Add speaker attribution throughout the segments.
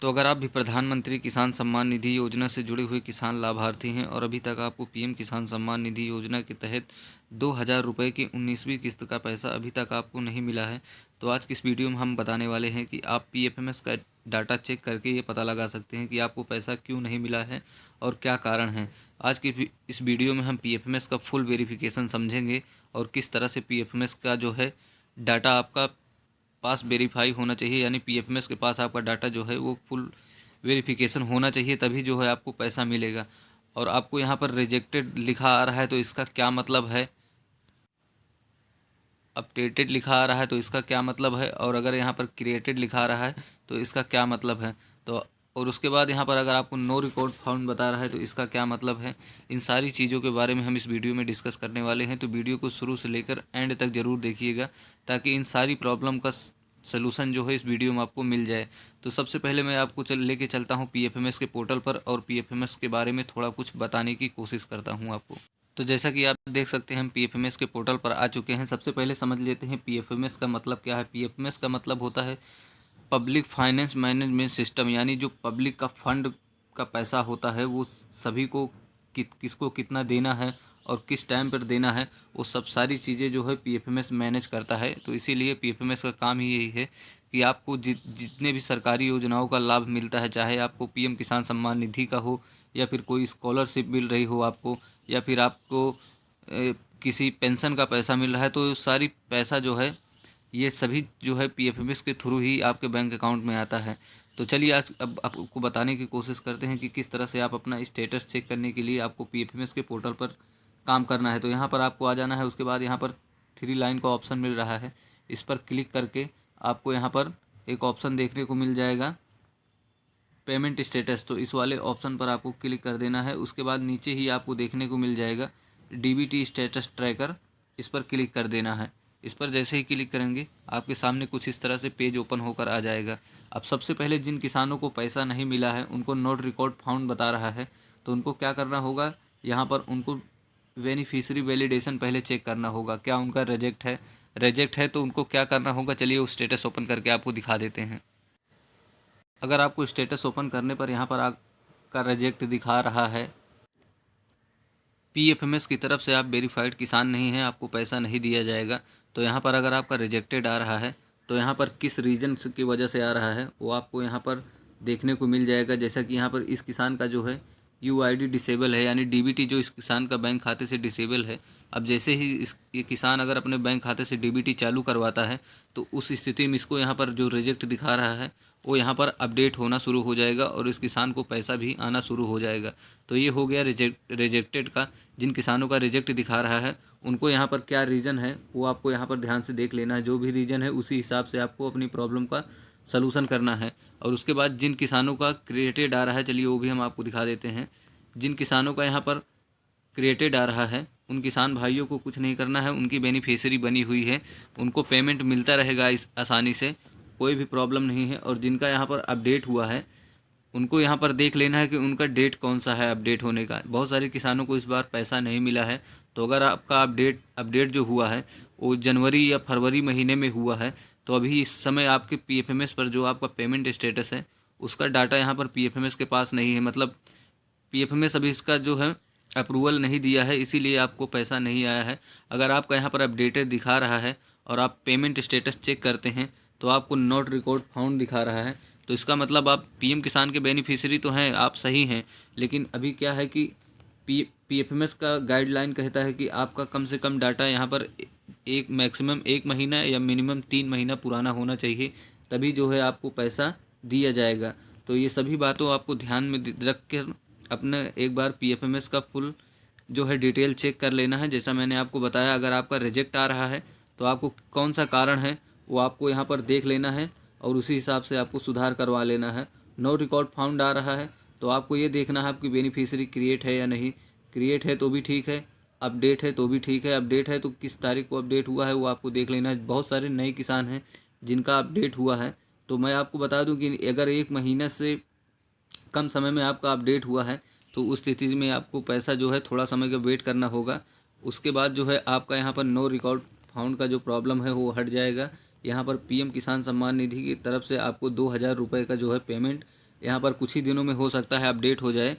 Speaker 1: तो अगर आप भी प्रधानमंत्री किसान सम्मान निधि योजना से जुड़े हुए किसान लाभार्थी हैं और अभी तक आपको पीएम किसान सम्मान निधि योजना के तहत 2,000 रुपये की 19वीं किस्त का पैसा अभी तक आपको नहीं मिला है, तो आज की इस वीडियो में हम बताने वाले हैं कि आप पीएफएमएस का डाटा चेक करके ये पता लगा सकते हैं कि आपको पैसा क्यों नहीं मिला है और क्या कारण है। आज की इस वीडियो में हम पीएफएमएस का फुल वेरिफिकेशन समझेंगे और किस तरह से पीएफएमएस का जो है डाटा आपका पास वेरीफाई होना चाहिए, यानी पीएफएमएस के पास आपका डाटा जो है वो फुल वेरिफिकेशन होना चाहिए, तभी जो है आपको पैसा मिलेगा। और आपको यहाँ पर रिजेक्टेड लिखा आ रहा है तो इसका क्या मतलब है, अपडेटेड लिखा आ रहा है तो इसका क्या मतलब है, और अगर यहाँ पर क्रिएटेड लिखा आ रहा है तो इसका क्या मतलब है। तो और उसके बाद यहाँ पर अगर आपको नो रिकॉर्ड फाउंड बता रहा है तो इसका क्या मतलब है। इन सारी चीज़ों के बारे में हम इस वीडियो में डिस्कस करने वाले हैं, तो वीडियो को शुरू से लेकर एंड तक ज़रूर देखिएगा ताकि इन सारी प्रॉब्लम का सलूशन जो है इस वीडियो में आपको मिल जाए। तो सबसे पहले मैं आपको लेके चलता हूँ पीएफएमएस के पोर्टल पर और पीएफएमएस के बारे में थोड़ा कुछ बताने की कोशिश करता हूँ आपको। तो जैसा कि आप देख सकते हैं हम पीएफएमएस के पोर्टल पर आ चुके हैं। सबसे पहले समझ लेते हैं पीएफएमएस का मतलब क्या है। पीएफएमएस का मतलब होता है पब्लिक फाइनेंस मैनेजमेंट सिस्टम, यानी जो पब्लिक का फंड का पैसा होता है वो सभी को किसको कितना देना है और किस टाइम पर देना है, वो सब सारी चीज़ें जो है पीएफएमएस मैनेज करता है। तो इसीलिए पीएफएमएस का काम ही यही है कि आपको जितने भी सरकारी योजनाओं का लाभ मिलता है, चाहे आपको पीएम किसान सम्मान निधि का हो या फिर कोई स्कॉलरशिप मिल रही हो आपको, या फिर आपको किसी पेंशन का पैसा मिल रहा है, तो सारी पैसा जो है ये सभी जो है पीएफएमएस के थ्रू ही आपके बैंक अकाउंट में आता है। तो चलिए आज अब आपको बताने की कोशिश करते हैं कि किस तरह से आप अपना स्टेटस चेक करने के लिए आपको पीएफएमएस के पोर्टल पर काम करना है। तो यहाँ पर आपको आ जाना है, उसके बाद यहाँ पर 3 लाइन का ऑप्शन मिल रहा है, इस पर क्लिक करके आपको यहाँ पर एक ऑप्शन देखने को मिल जाएगा पेमेंट स्टेटस। तो इस वाले ऑप्शन पर आपको क्लिक कर देना है। उसके बाद नीचे ही आपको देखने को मिल जाएगा डीबीटी स्टेटस ट्रैकर, इस पर क्लिक कर देना है। इस पर जैसे ही क्लिक करेंगे आपके सामने कुछ इस तरह से पेज ओपन होकर आ जाएगा। अब सबसे पहले जिन किसानों को पैसा नहीं मिला है उनको नोट रिकॉर्ड फाउंड बता रहा है, तो उनको क्या करना होगा, यहाँ पर उनको बेनिफिशियरी वैलिडेशन पहले चेक करना होगा, क्या उनका रिजेक्ट है तो उनको क्या करना होगा। चलिए उस स्टेटस ओपन करके आपको दिखा देते हैं। अगर आपको स्टेटस ओपन करने पर यहाँ पर आपका रिजेक्ट दिखा रहा है, पीएफएमएस की तरफ से आप वेरीफाइड किसान नहीं हैं, आपको पैसा नहीं दिया जाएगा। तो यहाँ पर अगर आपका रिजेक्टेड आ रहा है तो यहाँ पर किस रीजन की वजह से आ रहा है वो आपको यहाँ पर देखने को मिल जाएगा। जैसा कि यहाँ पर इस किसान का जो है यूआईडी डिसेबल है, यानी डीबीटी जो इस किसान का बैंक खाते से डिसेबल है। अब जैसे ही ये किसान अगर अपने बैंक खाते से डीबीटी चालू करवाता है तो उस स्थिति में इसको यहाँ पर जो रिजेक्ट दिखा रहा है वो यहाँ पर अपडेट होना शुरू हो जाएगा और इस किसान को पैसा भी आना शुरू हो जाएगा। तो ये हो गया रिजेक्टेड का। जिन किसानों का रिजेक्ट दिखा रहा है उनको यहाँ पर क्या रीज़न है वो आपको यहाँ पर ध्यान से देख लेना है। जो भी रीज़न है उसी हिसाब से आपको अपनी प्रॉब्लम का सलूशन करना है। और उसके बाद जिन किसानों का क्रिएटेड आ रहा है, चलिए वो भी हम आपको दिखा देते हैं। जिन किसानों का यहाँ पर क्रिएटेड आ रहा है उन किसान भाइयों को कुछ नहीं करना है, उनकी बेनिफिशियरी बनी हुई है, उनको पेमेंट मिलता रहेगा इस आसानी से, कोई भी प्रॉब्लम नहीं है। और जिनका यहाँ पर अपडेट हुआ है उनको यहाँ पर देख लेना है कि उनका डेट कौन सा है अपडेट होने का। बहुत सारे किसानों को इस बार पैसा नहीं मिला है, तो अगर आपका अपडेट जो हुआ है वो जनवरी या फरवरी महीने में हुआ है तो अभी इस समय आपके पीएफएमएस पर जो आपका पेमेंट स्टेटस है उसका डाटा यहाँ पर पीएफएमएस के पास नहीं है। मतलब पीएफएमएस अभी इसका जो है अप्रूवल नहीं दिया है, इसीलिए आपको पैसा नहीं आया है। अगर आपका यहाँ पर अपडेटेड दिखा रहा है और आप पेमेंट स्टेटस चेक करते हैं तो आपको नॉट रिकॉर्ड फाउंड दिखा रहा है, तो इसका मतलब आप पीएम किसान के बेनिफिशियरी तो हैं, आप सही हैं। लेकिन अभी क्या है कि पीएफएमएस का गाइडलाइन कहता है कि आपका कम से कम डाटा यहाँ पर एक मैक्सिमम 1 महीना या मिनिमम 3 महीना पुराना होना चाहिए, तभी जो है आपको पैसा दिया जाएगा। तो ये सभी बातों आपको ध्यान में रख कर अपने एक बार पीएफएमएस का फुल जो है डिटेल चेक कर लेना है। जैसा मैंने आपको बताया, अगर आपका रिजेक्ट आ रहा है तो आपको कौन सा कारण है वो आपको यहाँ पर देख लेना है और उसी हिसाब से आपको सुधार करवा लेना है। नो रिकॉर्ड फाउंड आ रहा है तो आपको ये देखना है आपकी बेनिफिशियरी क्रिएट है या नहीं। क्रिएट है तो भी ठीक है, अपडेट है तो भी ठीक है। अपडेट है तो किस तारीख को अपडेट हुआ है वो आपको देख लेना है। बहुत सारे नए किसान हैं जिनका अपडेट हुआ है, तो मैं आपको बता दूं कि अगर 1 महीने से कम समय में आपका अपडेट हुआ है तो उस स्थिति में आपको पैसा जो है थोड़ा समय का वेट करना होगा। उसके बाद जो है आपका यहाँ पर नो रिकॉर्ड फाउंड का जो प्रॉब्लम है वो हट जाएगा। यहाँ पर पीएम किसान सम्मान निधि की तरफ से आपको 2,000 रुपये का जो है पेमेंट यहाँ पर कुछ ही दिनों में हो सकता है अपडेट हो जाए।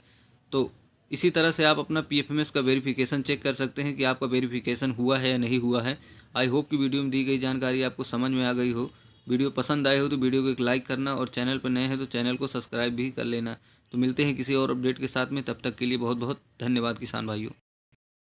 Speaker 1: तो इसी तरह से आप अपना PFMS का वेरिफिकेशन चेक कर सकते हैं कि आपका वेरिफिकेशन हुआ है या नहीं हुआ है। आई होप कि वीडियो में दी गई जानकारी आपको समझ में आ गई हो। वीडियो पसंद आए हो तो वीडियो को एक लाइक करना, और चैनल पर नए हैं तो चैनल को सब्सक्राइब भी कर लेना। तो मिलते हैं किसी और अपडेट के साथ में, तब तक के लिए बहुत बहुत धन्यवाद किसान भाइयों।